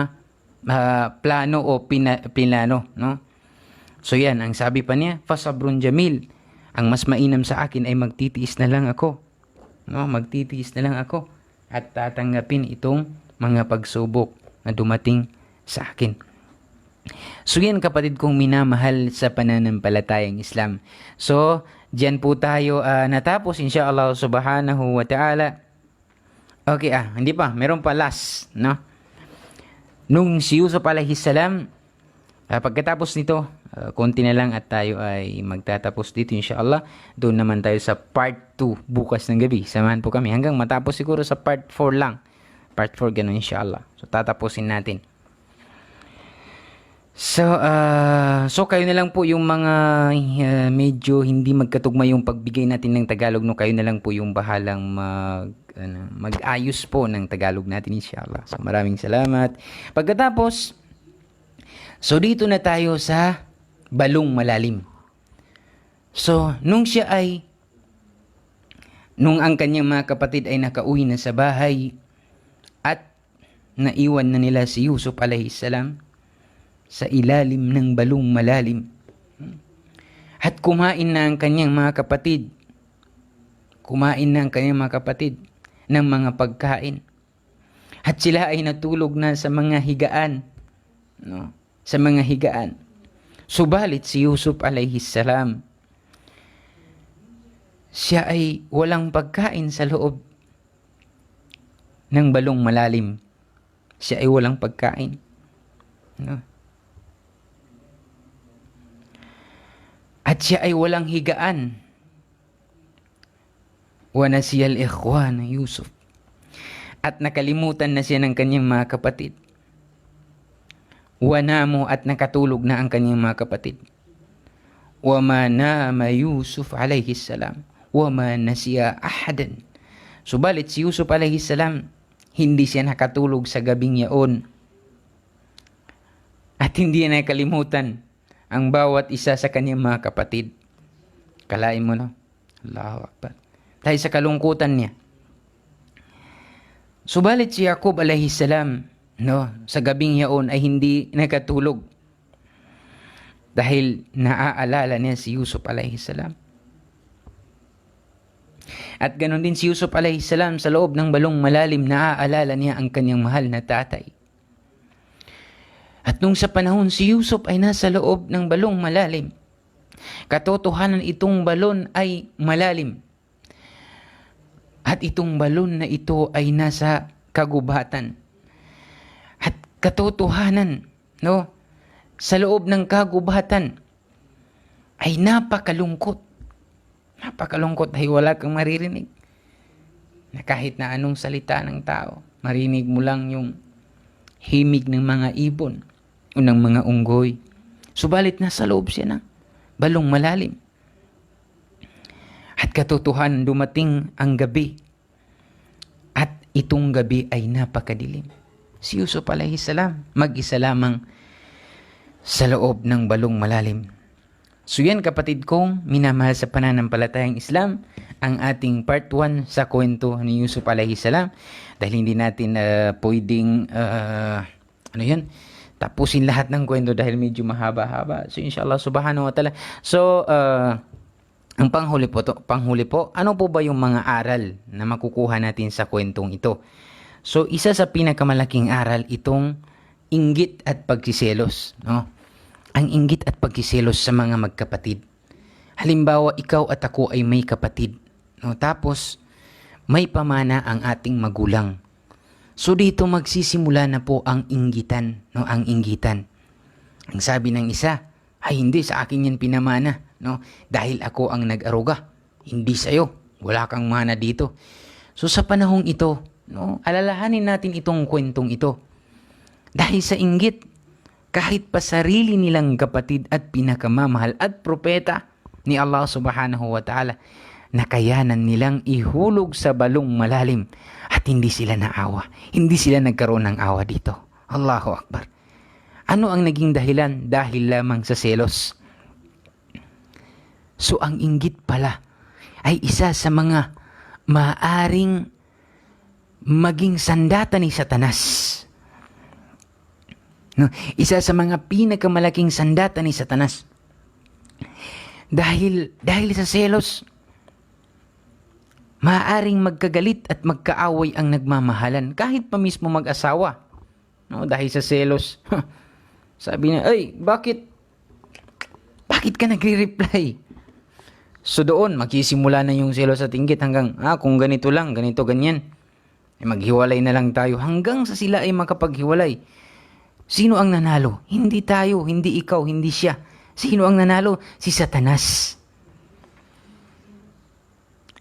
plano o pinano, no? So yan, ang sabi pa niya, fasabrun jamil, ang mas mainam sa akin ay magtitiis na lang ako, no? Magtitiis na lang ako at tatanggapin itong mga pagsubok na dumating sa akin. So yan, kapatid kong minamahal sa pananampalatayang Islam. So diyan po tayo natapos, insyaAllah subhanahu wa ta'ala. Okay, hindi pa, meron pa last, no? Nung si Yusuf alayhi salam, pagkatapos nito, konti na lang at tayo ay magtatapos dito, insyaAllah. Doon naman tayo sa part 2 bukas ng gabi. Samahan po kami hanggang matapos siguro sa part 4 lang. Part 4 ganun, insyaAllah. So tatapusin natin. So kayo na lang po yung mga medyo hindi magkatugma yung pagbigay natin ng Tagalog, no? Kayo na lang po yung bahalang mag-ayos po ng Tagalog natin, insyaAllah. So maraming salamat. Pagkatapos, so dito na tayo sa balong malalim. So nung ang kanyang mga kapatid ay nakauwi na sa bahay at naiwan na nila si Yusuf alayhi salam sa ilalim ng balong malalim, At kumain na ang kanyang mga kapatid. Kumain na ang kanyang mga kapatid ng mga pagkain. At sila ay natulog na sa mga higaan. No? Sa mga higaan. Subalit si Yusuf alayhis salam, siya ay walang pagkain sa loob ng balong malalim. Siya ay walang pagkain. No? At siya ay walang higaan. Wa nasiyal ikhwan Yusuf. At nakalimutan na siya ng kanyang mga kapatid. Wa namu, at nakatulog na ang kanyang mga kapatid. Wa ma nama Yusuf alayhis salam. Wa ma nasiya ahadan. Subalit si Yusuf alayhis salam, hindi siya nakatulog sa gabing yaon. At hindi niya nakalimutan ang bawat isa sa kanyang mga kapatid. Kalain mo, no? Allahu Akbar. Dahil sa kalungkutan niya. Subalit si Yaqub alayhis salam, no, sa gabing yaon ay hindi nakatulog. Dahil naaalala niya si Yusuf alayhis salam. At ganoon din si Yusuf alayhis salam, sa loob ng balong malalim, naaalala niya ang kanyang mahal na tatay. At nung sa panahon si Yusuf ay nasa loob ng balong malalim, katotohanan itong balon ay malalim. At itong balon na ito ay nasa kagubatan. At katotohanan, no, sa loob ng kagubatan ay napakalungkot. Napakalungkot dahil wala kang maririnig. Na kahit na anong salita ng tao, marinig mo lang yung himig ng mga ibon o ng mga unggoy. Subalit nasa loob siya ng balong malalim. At katotohanan, dumating ang gabi. At itong gabi ay napakadilim. Si Yusuf alayhis salam, mag-isa lamang sa loob ng balong malalim. So yan, kapatid kong minamahal sa pananampalatayang Islam, ang ating part 1 sa kwento ni Yusuf alayhis salam. Dahil hindi natin pwedeng tapusin lahat ng kwento dahil medyo mahaba-haba. So inshallah subhanahu wa ta'ala. So ang panghuli po, ano po ba yung mga aral na makukuha natin sa kwentong ito? So isa sa pinakamalaking aral itong inggit at pagsiselos, no? Ang inggit at pagsiselos sa mga magkapatid. Halimbawa, ikaw at ako ay may kapatid, no? Tapos may pamana ang ating magulang. So dito magsisimula na po ang inggitan, no? Ang inggitan. Ang sabi ng isa, ay hindi, sa akin yan pinamana, no? Dahil ako ang nag-aruga, hindi sa'yo, wala kang mana dito. So sa panahong ito, no, alalahanin natin itong kwentong ito. Dahil sa inggit, kahit pa sarili nilang kapatid at pinakamamahal at propeta ni Allah subhanahu wa ta'ala, nakayanan nilang ihulog sa balong malalim at hindi sila naawa. Hindi sila nagkaroon ng awa dito. Allahu Akbar. Ano ang naging dahilan? Dahil lamang sa selos. So ang inggit pala ay isa sa mga maaring maging sandata ni Satanas. No, isa sa mga pinakamalaking sandata ni Satanas. Dahil sa selos, maaring magkagalit at magkaaway ang nagmamahalan kahit pa mismo mag-asawa. No, dahil sa selos. Sabi niya, ay, bakit ka nagre-reply? So doon, magsisimula na yung selos at inggit hanggang, kung ganito lang, ganito, ganyan. Maghiwalay na lang tayo hanggang sa sila ay makapaghiwalay. Sino ang nanalo? Hindi tayo, hindi ikaw, hindi siya. Sino ang nanalo? Si Satanas.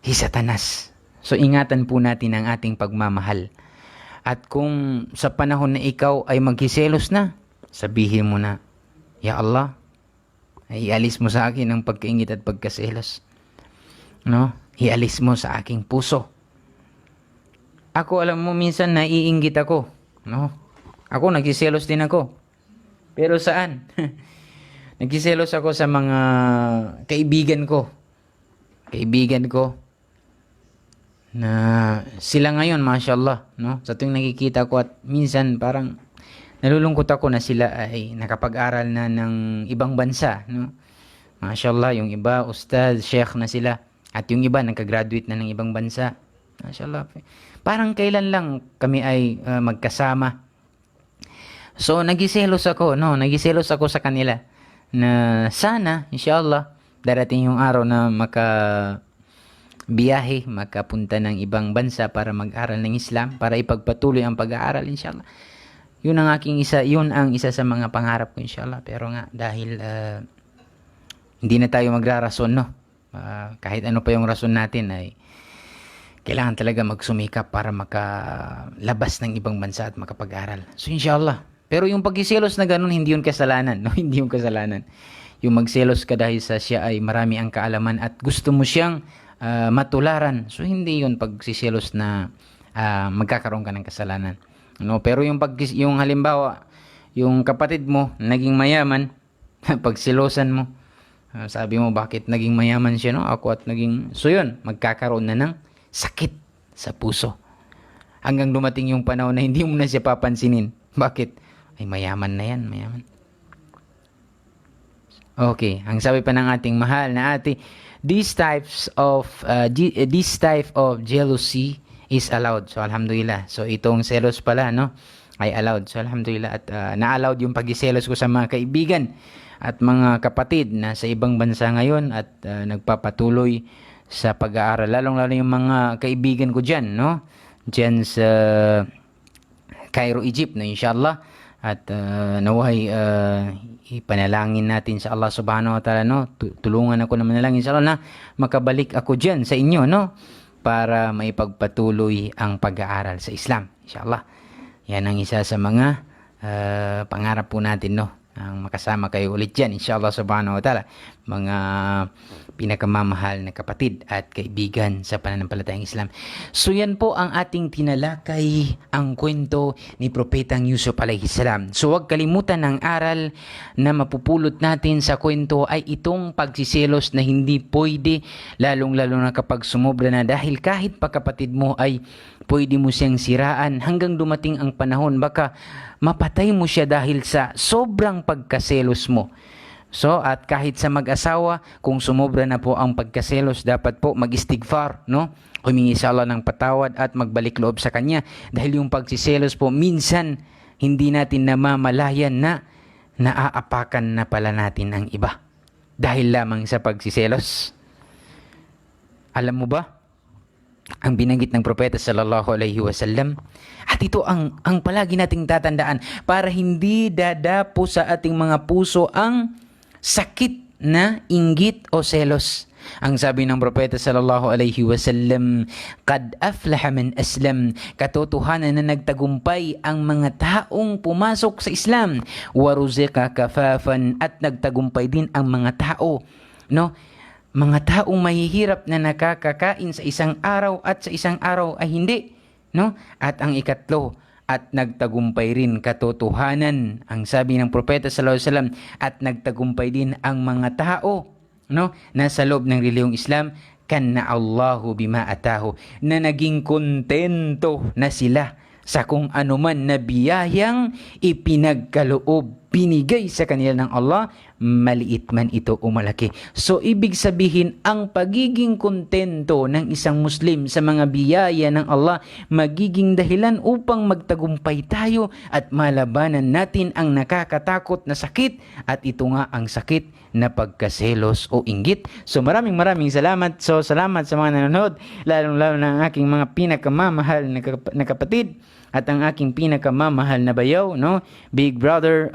Si Satanas. So ingatan po natin ang ating pagmamahal. At kung sa panahon na ikaw ay magkiselos na, sabihin mo na, Ya Allah, ay ialis mo sa akin ang pagkaingit at pagkaselos. No? Ialis mo sa aking puso. Ako, alam mo, minsan naiinggit ako. No? Ako, nagsiselos din ako. Pero saan? Nagsiselos ako sa mga kaibigan ko. Kaibigan ko na sila ngayon, mashallah, no? Sa tuwing nakikita ko at minsan parang nalulungkot ako na sila ay nakapag-aral na ng ibang bansa, no? Mashallah, yung iba ustad, sheikh na sila. At yung iba nagka-graduate na ng ibang bansa. Mashallah. Parang kailan lang kami ay magkasama. So nagiselos ako, no? Nagiselos ako sa kanila na sana inshallah darating yung araw na biyahe, makapunta ng ibang bansa para mag-aral ng Islam, para ipagpatuloy ang pag-aaral inshallah. Yun ang isa sa mga pangarap ko inshallah. Pero nga dahil hindi na tayo magrarason, no? Kahit ano pa yung rason natin ay kailangan talaga magsumikap para makalabas ng ibang bansa at makapag-aral. So inshallah. Pero yung pagkiselos na ganun, hindi yun kasalanan, no? Hindi yung kasalanan. Yung magselos ka dahil sa siya ay marami ang kaalaman at gusto mo siyang matularan. So hindi yun pagsiselos na magkakaroon ka ng kasalanan. No, pero yung halimbawa, yung kapatid mo naging mayaman, pagsilosan mo, sabi mo bakit naging mayaman siya, no? Ako at naging, so yun, magkakaroon na ng sakit sa puso. Hanggang dumating yung panahon na hindi mo na siya papansinin. Bakit? Ay mayaman na yan, mayaman. Okay, ang sabi pa ng ating mahal na ate, this type of jealousy is allowed. So alhamdulillah. So itong selos pala, no, ay allowed. So alhamdulillah at na-allowed yung pagsiselos ko sa mga kaibigan at mga kapatid na sa ibang bansa ngayon at nagpapatuloy sa pag-aaral. Lalong-lalo yung mga kaibigan ko diyan, no? Diyan sa Cairo, Egypt, no, inshallah. At naway ipanalangin natin sa Allah subhanahu wa ta'ala, no? Tulungan ako naman na lang inshallah na makabalik ako diyan sa inyo, no? Para maipagpatuloy ang pag-aaral sa Islam, inshallah. Yan ang isa sa mga pangarap po natin, no? Ang makasama kayo ulit dyan, inshallah subhanahu wa ta'ala. Mga pinakamamahal na kapatid at kaibigan sa pananampalatayang Islam. So yan po ang ating tinalakay, ang kwento ni Propetang Yusuf alayhi salam. So huwag kalimutan ng aral na mapupulot natin sa kwento ay itong pagsiselos na hindi pwede, lalong-lalo na kapag sumobra na, dahil kahit pa kapatid mo ay pwede mo siyang siraan hanggang dumating ang panahon baka mapatay mo siya dahil sa sobrang pagkaselos mo. So, at kahit sa mag-asawa, kung sumobra na po ang pagkaselos, dapat po mag-istighfar, no? Humingi sa Allah ng patawad at magbalik loob sa Kanya. Dahil yung pagsiselos po, minsan, hindi natin namamalayan na naaapakan na pala natin ang iba. Dahil lamang sa pagsiselos. Alam mo ba? Ang binanggit ng propeta sallallahu alaihi wasallam, at ito ang palagi nating tatandaan para hindi dadapo sa ating mga puso ang sakit na inggit o selos. Ang sabi ng propeta sallallahu alaihi wasallam, qad aflaha man aslam, katotohanan na nagtagumpay ang mga taong pumasok sa Islam, wa ruziqa kafafan, at nagtagumpay din ang mga tao, no? Mga taong mahihirap na nakakakain sa isang araw at sa isang araw ay hindi, no? At ang ikatlo, at nagtagumpay rin katotohanan, ang sabi ng propeta sallallahu alaihi wasallam, at nagtagumpay din ang mga tao, no, nasa loob ng relihiyong Islam, kanna Allahu bima atahu, na naging kontento na sila sa kung anuman na biyayang ipinagkaloob, binigay sa kanila ng Allah, maliit man ito o malaki. So, ibig sabihin, ang pagiging kontento ng isang Muslim sa mga biyaya ng Allah, magiging dahilan upang magtagumpay tayo at malabanan natin ang nakakatakot na sakit, at ito nga ang sakit na pagkaselos o inggit. So, maraming salamat. So, salamat sa mga nanonood, lalong-lalo na ang aking mga pinakamamahal na kapatid at ang aking pinakamamahal na bayaw, no? Big brother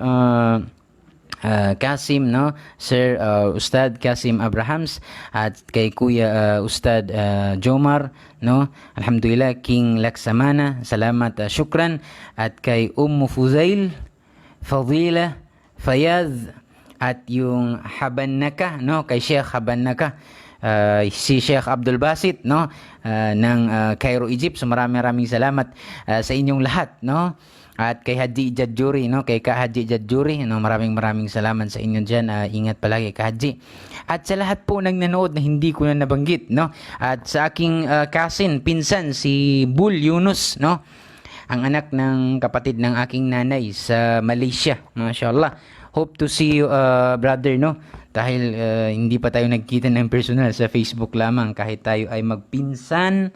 Kasim, no? Sir Ustad Kasim Abrahams, at kay Kuya Ustad Jomar, no? Alhamdulillah, King Laksamana, salamat, syukran, at kay Fuzail, Fadila, Fayaz, at yung Habannaka, no? Kay Sheikh Habannaka, si Sheikh Abdul Basit, no, ng Cairo, Egypt. So maraming salamat sa inyong lahat, no? At kay Haji Jadjuri, no, kay Ka Haji Jadjuri, no, maraming salamat sa inyo diyan. Ingat palagi, Ka Haji. At sa lahat po ng nanood na hindi ko na nabanggit, no? At sa aking pinsan si Bul Yunus, no? Ang anak ng kapatid ng aking nanay sa Malaysia. Mashallah. Hope to see you, brother, no? dahil hindi pa tayo nagkita ng personal, sa Facebook lamang, kahit tayo ay magpinsan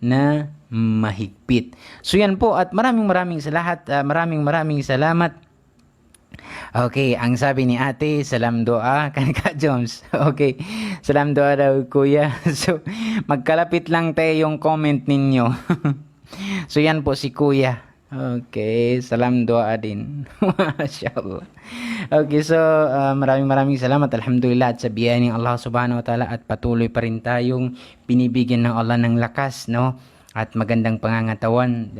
na mahigpit. So yan po, at maraming sa lahat, maraming salamat. Okay, ang sabi ni ate, salam doa, Kanika Jones. Okay, salam doa daw kuya. So, magkalapit lang tayo yung comment ninyo. So, yan po si kuya. Okay, salam doa din. Masyaallah. Okay, so maraming salamat. Alhamdulillah, at sa biyaya ng Allah subhanahu wa ta'ala, at patuloy pa rin tayong binibigyan ng Allah ng lakas, no? At magandang pangangatawan,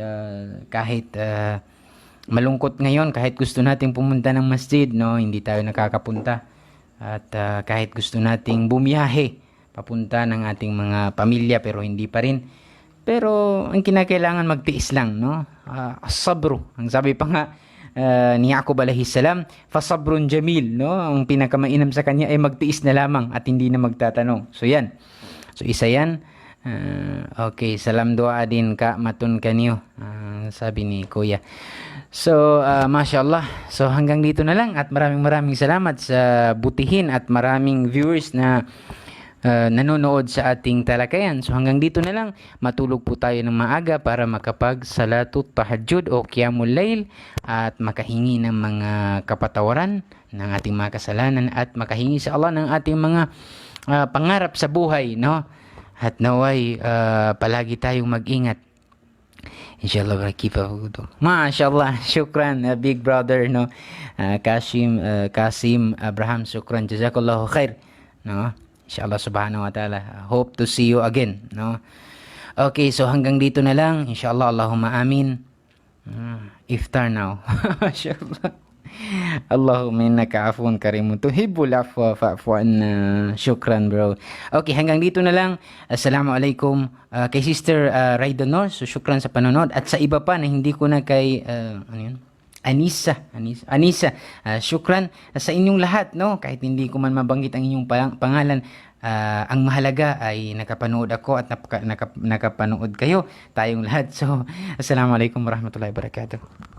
kahit malungkot ngayon, kahit gusto nating pumunta ng masjid, no, hindi tayo nakakapunta. At kahit gusto nating bumiyahe papunta ng ating mga pamilya, pero hindi pa rin. Pero ang kinakailangan, magtiis lang, no? As-sabru. Ang sabi pa nga ni Yaqub alayhi salam, fasabrun jamil, no? Ang pinakamainam sa kanya ay magtiis na lamang at hindi na magtatanong. So yan. So isa yan. Okay, salam doa din ka matun kanyo, sabi ni kuya. So, mashallah. So, hanggang dito na lang, at maraming salamat sa butihin at maraming viewers na nanonood sa ating talakayan. So, hanggang dito na lang. Matulog po tayo ng maaga para makapag salatut tahajjud o qiyamul layl, at makahingi ng mga kapatawaran ng ating mga kasalanan, at makahingi sa Allah ng ating mga pangarap sa buhay, no? At naway palagi tayong mag-ingat. Inshallah keep up. Mashallah, shukran big brother, no? Kasim Abraham, shukran, jazakallahu khair, no? Inshallah subhanahu wa ta'ala, hope to see you again, no? Okay, so hanggang dito na lang, inshallah. Allahumma amin. Iftar now. Mashallah. Allahumma innaka afuwun karimun tuhibbul afwa fa'fu anna. Shukran bro. Okay, hanggang dito na lang. Assalamualaikum. Kay Sister Raida Nor, so syukran sa panonood, at sa iba pa na hindi ko na kay ano yun? Anisa, syukran sa inyong lahat, no? Kahit hindi ko man mabanggit ang inyong pangalan, ang mahalaga ay nakapanood ako at nakapanood kayo, tayong lahat. So, assalamualaikum warahmatullahi wabarakatuh.